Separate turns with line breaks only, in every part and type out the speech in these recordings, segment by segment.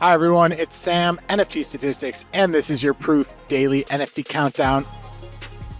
Hi everyone, it's Sam, NFT Statistics, and this is your Proof Daily NFT Countdown.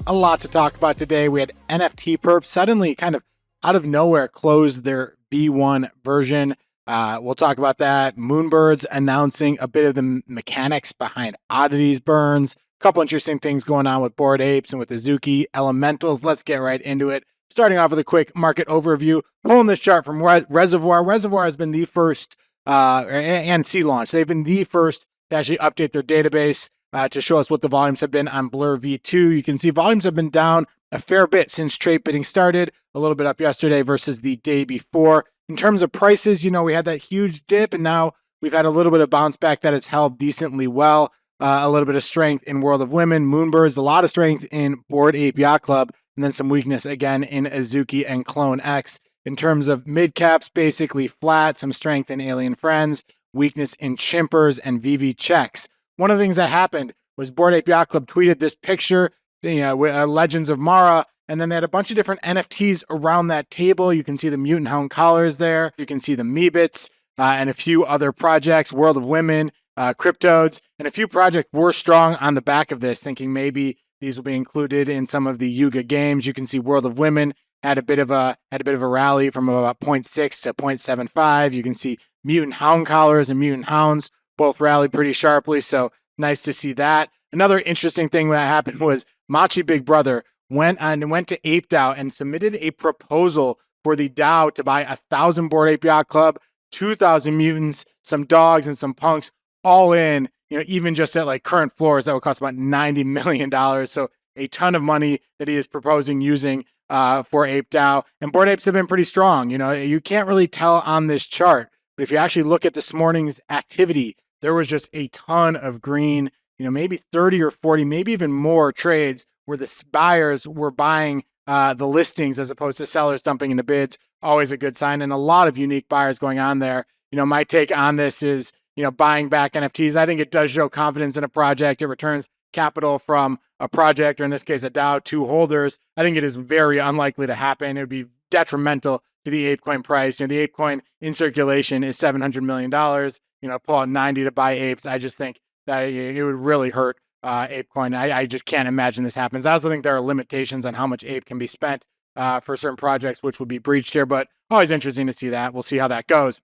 A lot to talk about today. We had NFT Perp suddenly kind of out of nowhere close their V1 version. We'll talk about that. Moonbirds announcing a bit of the mechanics behind Oddities burns. A couple interesting things going on with Bored Apes and with Azuki Elementals. Let's get right into it. Starting off with a quick market overview. Pulling this chart from Reservoir. Reservoir has been the first and Sea Launch. They've been the first to actually update their database to show us what the volumes have been on Blur V2. You can see volumes have been down a fair bit since trade bidding started, a little bit up yesterday versus the day before. In terms of prices, we had that huge dip, and now we've had a little bit of bounce back that has held decently well. A little bit of strength in World of Women, Moonbirds, a lot of strength in Bored Ape Yacht Club, and then some weakness again in Azuki and Clone X. In terms of mid caps, basically flat, some strength in Alien Friends, weakness in Chimpers and VV Checks. One of the things that happened was Bored Ape Yacht Club tweeted this picture, Legends of Mara, and then they had a bunch of different NFTs around that table. You can see the Mutant Hound collars there. You can see the Meebits and a few other projects, World of Women, Cryptodes, and a few projects were strong on the back of this, thinking maybe these will be included in some of the Yuga games. You can see World of Women had a bit of a rally from about 0.6 to 0.75. You can see Mutant Hound collars and Mutant Hounds both rallied pretty sharply, so nice to see that. Another interesting thing that happened was Machi Big Brother went to Ape DAO and submitted a proposal for the DAO to buy 1,000 Bored Ape Yacht Club, 2,000 mutants, some dogs, and some punks, all in, even just at like current floors, that would cost about $90 million. So a ton of money that he is proposing using for Ape DAO. And Bored Apes have been pretty strong. You can't really tell on this chart, but if you actually look at this morning's activity, there was just a ton of green, maybe 30 or 40, maybe even more trades where the buyers were buying the listings as opposed to sellers dumping into bids. Always a good sign, and a lot of unique buyers going on there. My take on this is, buying back NFTs. I think it does show confidence in a project. It returns capital from a project, or in this case, a DAO, to holders. I think it is very unlikely to happen. It would be detrimental to the ApeCoin price. The ApeCoin in circulation is $700 million. Pull out 90 to buy apes. I just think that it would really hurt ApeCoin. I just can't imagine this happens. I also think there are limitations on how much ape can be spent for certain projects, which would be breached here, but always interesting to see that. We'll see how that goes.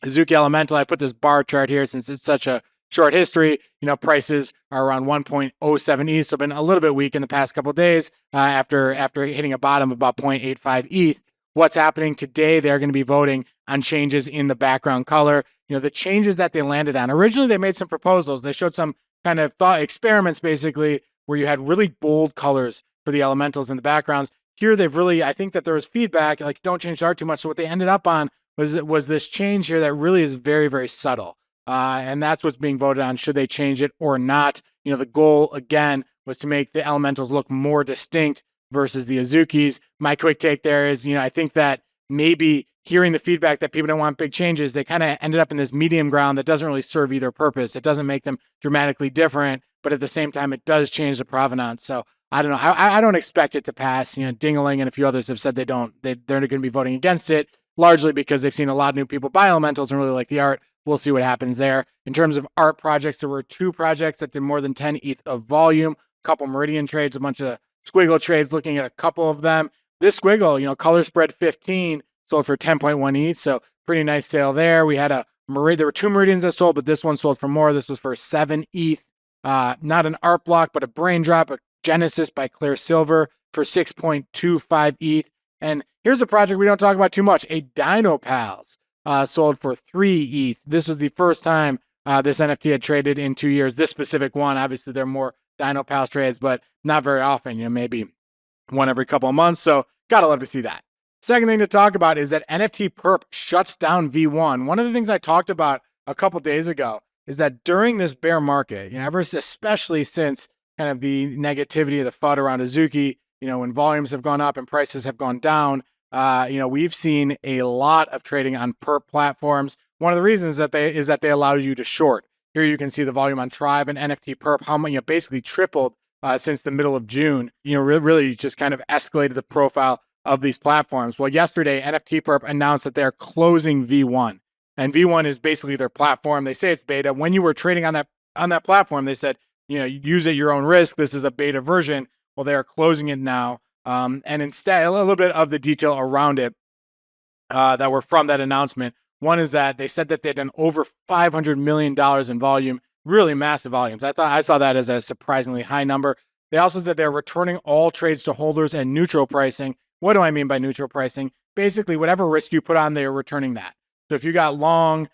Azuki Elemental, I put this bar chart here since it's such a short history. Prices are around 1.07 ETH, so been a little bit weak in the past couple of days after hitting a bottom of about 0.85 ETH. What's happening today? They're going to be voting on changes in the background color. The changes that they landed on. Originally, they made some proposals. They showed some kind of thought experiments, basically, where you had really bold colors for the elementals in the backgrounds. Here, I think that there was feedback, like, don't change the art too much. So what they ended up on was this change here that really is very, very subtle. And that's what's being voted on. Should they change it or not? The goal, again, was to make the elementals look more distinct versus the Azukis. My quick take there is, I think that maybe hearing the feedback that people don't want big changes, they kind of ended up in this medium ground that doesn't really serve either purpose. It doesn't make them dramatically different, but at the same time, it does change the provenance. So I don't know. I don't expect it to pass. Dingaling and a few others have said they're going to be voting against it, largely because they've seen a lot of new people buy elementals and really like the art. We'll see what happens there. In terms of art projects, there were 2 projects that did more than 10 ETH of volume, a couple Meridian trades, a bunch of squiggle trades, looking at a couple of them. This squiggle, color spread 15, sold for 10.1 ETH, so pretty nice sale there. We had there were 2 Meridians that sold, but this one sold for more. This was for 7 ETH. Not an art block, but a brain drop, a Genesis by Claire Silver for 6.25 ETH. And here's a project we don't talk about too much, a Dino Pals. Sold for 3 ETH. This was the first time this NFT had traded in 2 years. This specific one, obviously, there are more Dino Pals trades, but not very often. Maybe one every couple of months. So gotta love to see that. Second thing to talk about is that NFT Perp shuts down V1. One of the things I talked about a couple days ago is that during this bear market, especially since kind of the negativity of the FUD around Azuki, when volumes have gone up and prices have gone down, we've seen a lot of trading on perp platforms. One of the reasons that they allow you to short. Here you can see the volume on Tribe and NFT Perp, how many basically tripled since the middle of June. Really just kind of escalated the profile of these platforms. Well, yesterday NFT Perp announced that they're closing V1. And V1 is basically their platform. They say it's beta. When you were trading on that platform, they said, use at your own risk. This is a beta version. Well, they are closing it now. And instead, a little bit of the detail around it that were from that announcement. One is that they said that they'd done over $500 million in volume, really massive volumes. I saw that as a surprisingly high number. They also said they're returning all trades to holders at neutral pricing. What do I mean by neutral pricing? Basically, whatever risk you put on, they are returning that. So if you got long,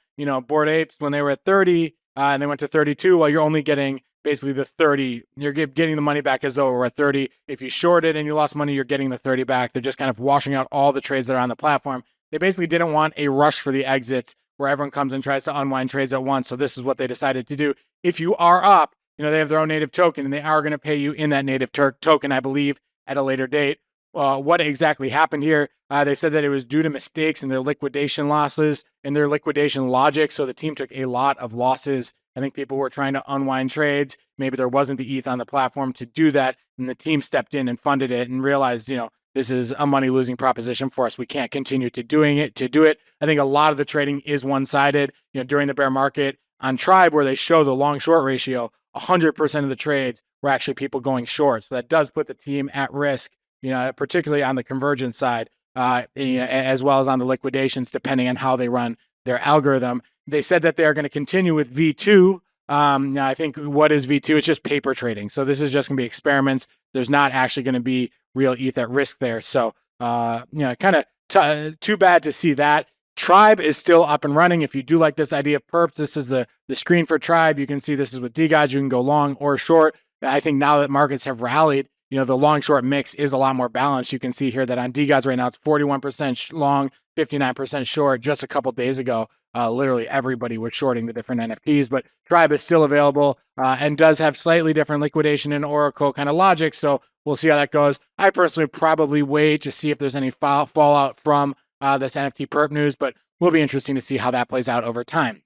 Bored Apes when they were at 30 and they went to 32, well, you're only getting basically the 30. You're getting the money back as though we're at 30. If you shorted and you lost money, you're getting the 30 back. They're just kind of washing out all the trades that are on the platform. They basically didn't want a rush for the exits where everyone comes and tries to unwind trades at once. So this is what they decided to do. If you are up, they have their own native token and they are going to pay you in that native token, I believe, at a later date. What exactly happened here? They said that it was due to mistakes in their liquidation losses and their liquidation logic. So the team took a lot of losses. I think people were trying to unwind trades. Maybe there wasn't the ETH on the platform to do that. And the team stepped in and funded it and realized, this is a money losing proposition for us. We can't continue to do it. I think a lot of the trading is one-sided. During the bear market on Tribe, where they show the long short ratio, 100% of the trades were actually people going short. So that does put the team at risk, particularly on the convergence side, as well as on the liquidations, depending on how they run their algorithm. They said that they are going to continue with V2. Now I think what is V2? It's just paper trading. So this is just going to be experiments. There's not actually going to be real ETH at risk there. So, kind of too bad to see that. Tribe is still up and running. If you do like this idea of perps, this is the screen for Tribe. You can see this is with DGODs. You can go long or short. I think now that markets have rallied, the long short mix is a lot more balanced. You can see here that on DGODs right now, it's 41% long, 59% short. Just a couple days ago, literally everybody was shorting the different NFTs, but Tribe is still available and does have slightly different liquidation and Oracle kind of logic. So we'll see how that goes. I personally probably wait to see if there's any fallout from this NFT perp news, but will be interesting to see how that plays out over time.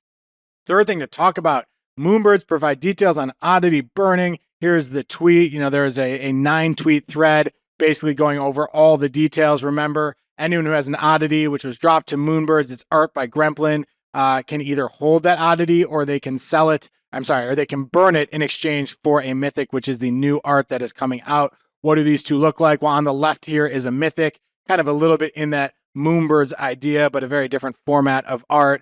Third thing to talk about, Moonbirds provide details on Oddity burning. Here's the tweet. There's a 9-tweet thread basically going over all the details. Remember, anyone who has an Oddity, which was dropped to Moonbirds, it's art by Gremplin, can either hold that Oddity or they can sell it. Or they can burn it in exchange for a mythic, which is the new art that is coming out. What do these two look like? Well, on the left here is a mythic, kind of a little bit in that Moonbirds idea, but a very different format of art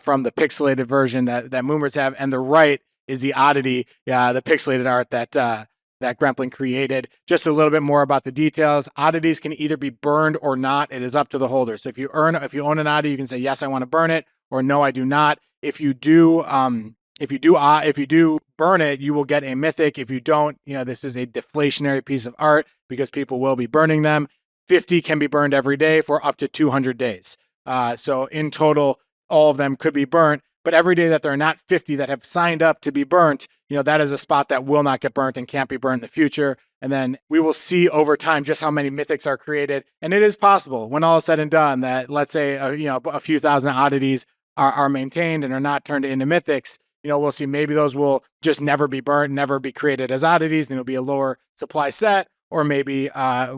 from the pixelated version that Moonbirds have. And the right is the Oddity, the pixelated art that Gremplin created. Just a little bit more about the details. Oddities can either be burned or not. It is up to the holder. So if you own an oddity, you can say, yes, I want to burn it, or no, I do not. If you do burn it, you will get a mythic. If you don't, this is a deflationary piece of art because people will be burning them. 50 can be burned every day for up to 200 days. So in total, all of them could be burnt. But every day that there are not 50 that have signed up to be burnt, that is a spot that will not get burnt and can't be burnt in the future. And then we will see over time just how many mythics are created. And it is possible when all is said and done that, let's say, a few thousand oddities are maintained and are not turned into mythics. We'll see maybe those will just never be burnt, never be created as oddities, and it'll be a lower supply set, or maybe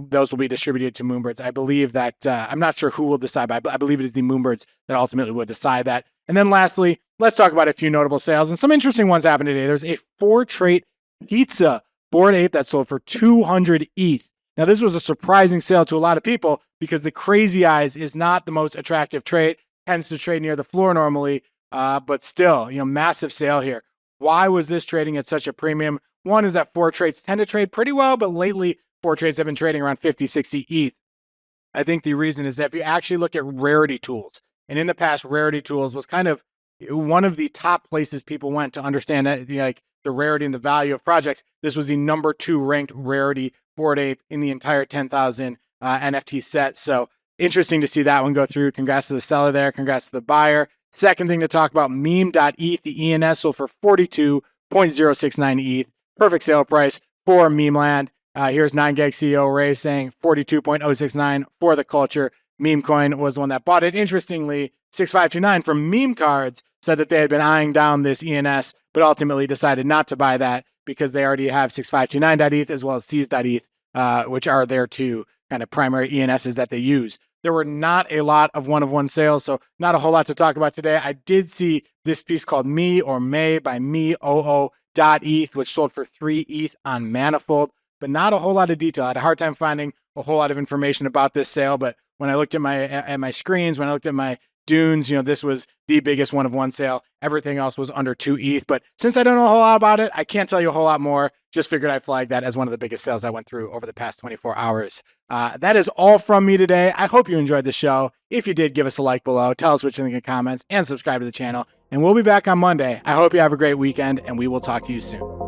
those will be distributed to Moonbirds. I believe that, I'm not sure who will decide, but I believe it is the Moonbirds that ultimately would decide that. And then lastly, let's talk about a few notable sales, and some interesting ones happened today. There's a 4-trait Pizza Bored Ape that sold for 200 ETH. Now, this was a surprising sale to a lot of people because the Crazy Eyes is not the most attractive trait, tends to trade near the floor normally, but still, massive sale here. Why was this trading at such a premium? One is that 4-traits tend to trade pretty well, but lately 4-traits have been trading around 50, 60 ETH. I think the reason is that if you actually look at rarity tools, and in the past, rarity tools was kind of one of the top places people went to understand that, like the rarity and the value of projects. This was the number 2 ranked rarity Bored Ape in the entire 10,000 NFT set. So interesting to see that one go through. Congrats to the seller there. Congrats to the buyer. Second thing to talk about, meme.eth, the ENS sold for 42.069 ETH. Perfect sale price for meme land. Here's 9gag CEO Ray saying 42.069 for the culture. Meme Coin was the one that bought it. Interestingly, 6529 from Meme Cards said that they had been eyeing down this ENS, but ultimately decided not to buy that because they already have 6529.eth as well as Seas.eth, which are their two kind of primary ENSs that they use. there were not a lot of one-of-one sales, so not a whole lot to talk about today. I did see this piece called Me or May by meme.eth, which sold for 3 ETH on Manifold, but not a whole lot of detail. I had a hard time finding a whole lot of information about this sale, but when I looked at my screens, when I looked at my dunes, this was the biggest one-of-one sale. Everything else was under 2 ETH, but since I don't know a whole lot about it, I can't tell you a whole lot more. Just figured I'd flag that as one of the biggest sales I went through over the past 24 hours. That is all from me today. I hope you enjoyed the show. If you did, give us a like below, tell us what you think in the comments, and subscribe to the channel. And we'll be back on Monday. I hope you have a great weekend, and we will talk to you soon.